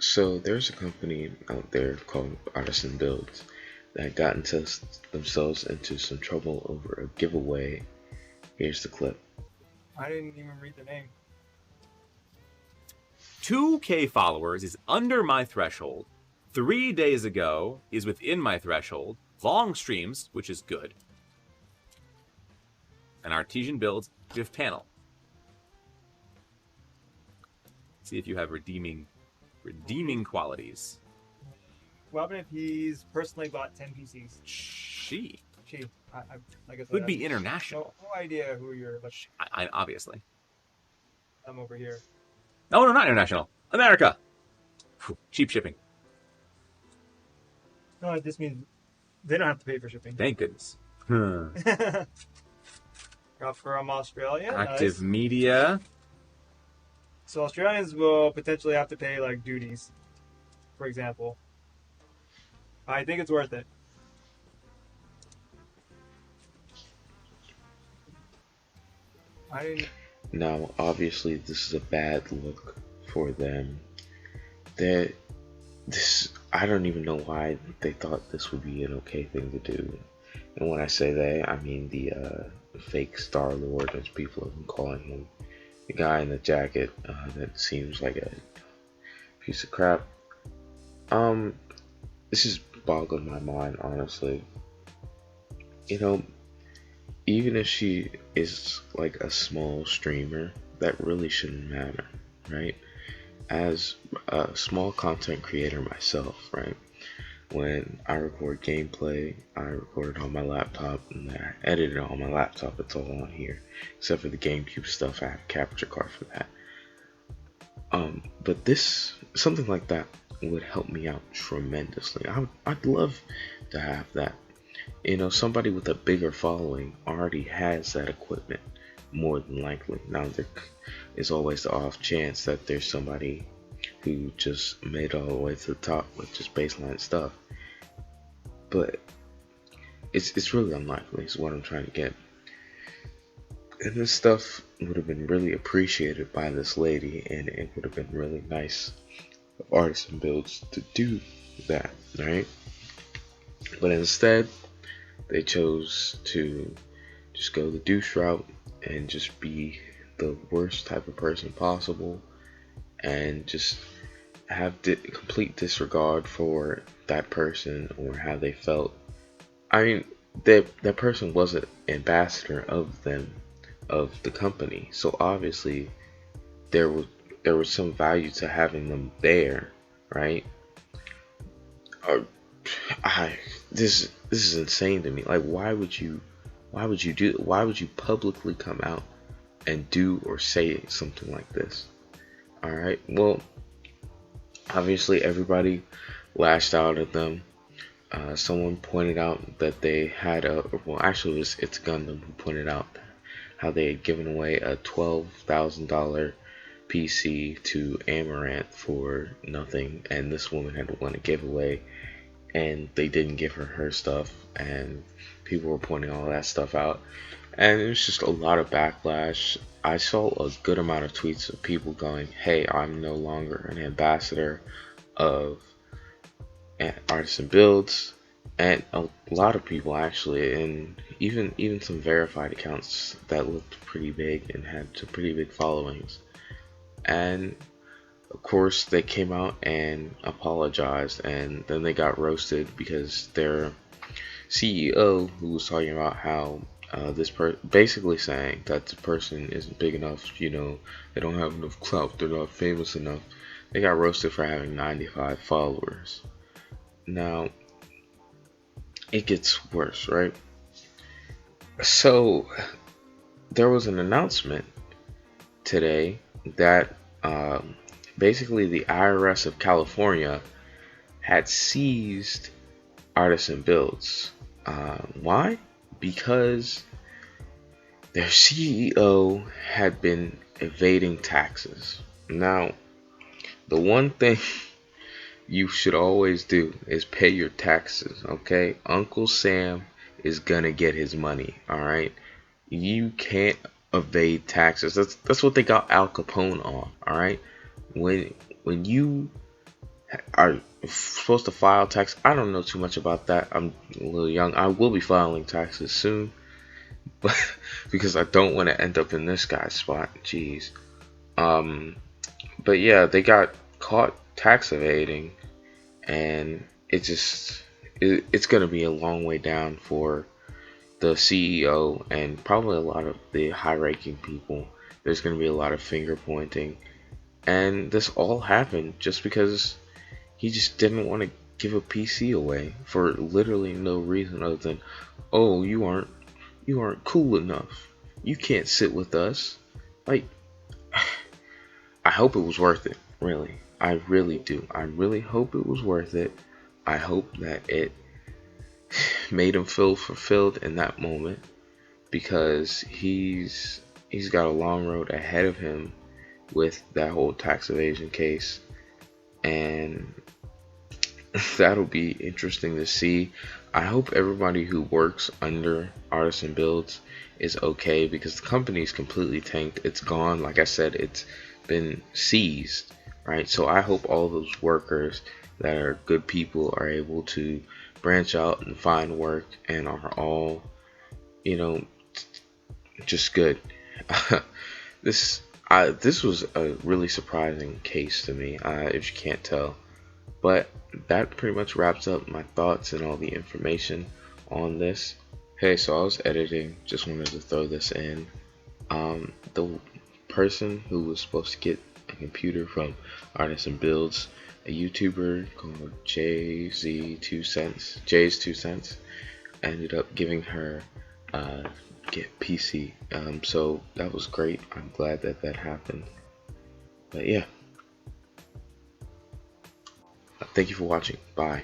So there's a company out there called Artesian Builds that got themselves into some trouble over a giveaway. Here's the clip. I didn't even read the name. 2K followers is under my threshold. 3 days ago is within my threshold. Long streams, which is good. An Artesian Builds GIF panel. See if you have redeeming qualities. What happened if he's personally bought 10 PCs? She I guess could be international. No idea who you're. I obviously. I'm over here. No, not international. America. Whew, cheap shipping. No, this means they don't have to pay for shipping. Thank goodness. Got from Australia. Active nice. Media. So Australians will potentially have to pay like duties, for example. I think it's worth it. Now, obviously, this is a bad look for them. I don't even know why they thought this would be an okay thing to do. And when I say they, I mean the fake Star Lord, as people have been calling him, the guy in the jacket that seems like a piece of crap. This is boggling my mind, honestly. You know, even if she is like a small streamer, that really shouldn't matter, right? As a small content creator myself, right? When I record gameplay, I record it on my laptop and I edit it on my laptop. It's all on here, except for the GameCube stuff. I have a capture card for that. But something like that would help me out tremendously. I'd love to have that. You know, somebody with a bigger following already has that equipment, more than likely. Now, there is always the off chance that there's somebody who just made all the way to the top with just baseline stuff. But it's really unlikely, is what I'm trying to get. And this stuff would have been really appreciated by this lady, and it would have been really nice of Artesian Builds to do that, right? But instead, they chose to just go the douche route and just be the worst type of person possible and just have complete disregard for that person or how they felt. I mean, that person was an ambassador of the company, so obviously there was some value to having them there, right? This is insane to me. Like, why would you publicly come out and do or say something like this? All right, well, obviously everybody lashed out at them. Someone pointed out that they had actually it's Gundam who pointed out how they had given away a $12,000 PC to Amaranth for nothing, and this woman had won a giveaway and they didn't give her stuff, and people were pointing all that stuff out, and it was just a lot of backlash. I saw a good amount of tweets of people going, hey, I'm no longer an ambassador of Artesian Builds, and a lot of people actually, and even some verified accounts that looked pretty big and had some pretty big followings. And of course they came out and apologized, and then they got roasted because their CEO, who was talking about how basically saying that the person isn't big enough, you know, they don't have enough clout, they're not famous enough. They got roasted for having 95 followers. Now, it gets worse, right? So, there was an announcement today that basically the IRS of California had seized Artesian Builds. Why? Because their CEO had been evading taxes. Now, the one thing you should always do is pay your taxes, okay? Uncle Sam is gonna get his money, alright? You can't evade taxes. That's what they got Al Capone on, alright? When you are supposed to file tax. I don't know too much about that. I'm a little young. I will be filing taxes soon, but because I don't want to end up in this guy's spot. Jeez. Um, but yeah, they got caught tax evading, and it's gonna be a long way down for the CEO and probably a lot of the high-ranking people. There's gonna be a lot of finger pointing, and this all happened just because he just didn't want to give a PC away for literally no reason other than, oh, you aren't cool enough. You can't sit with us. Like, I hope it was worth it, really. I really do. I really hope it was worth it. I hope that it made him feel fulfilled in that moment, because he's got a long road ahead of him with that whole tax evasion case, and that'll be interesting to see. I hope everybody who works under Artisan Builds is okay, because the company's completely tanked. It's gone. Like I said, it's been seized, right? So I hope all those workers that are good people are able to branch out and find work and are all, you know, just good. This was a really surprising case to me, if you can't tell. But that pretty much wraps up my thoughts and all the information on this. Hey, so I was editing, just wanted to throw this in. The person who was supposed to get a computer from Artisan Builds, a YouTuber called Jay's 2 cents, ended up giving her get PC. So that was great. I'm glad that that happened. But yeah, thank you for watching. Bye.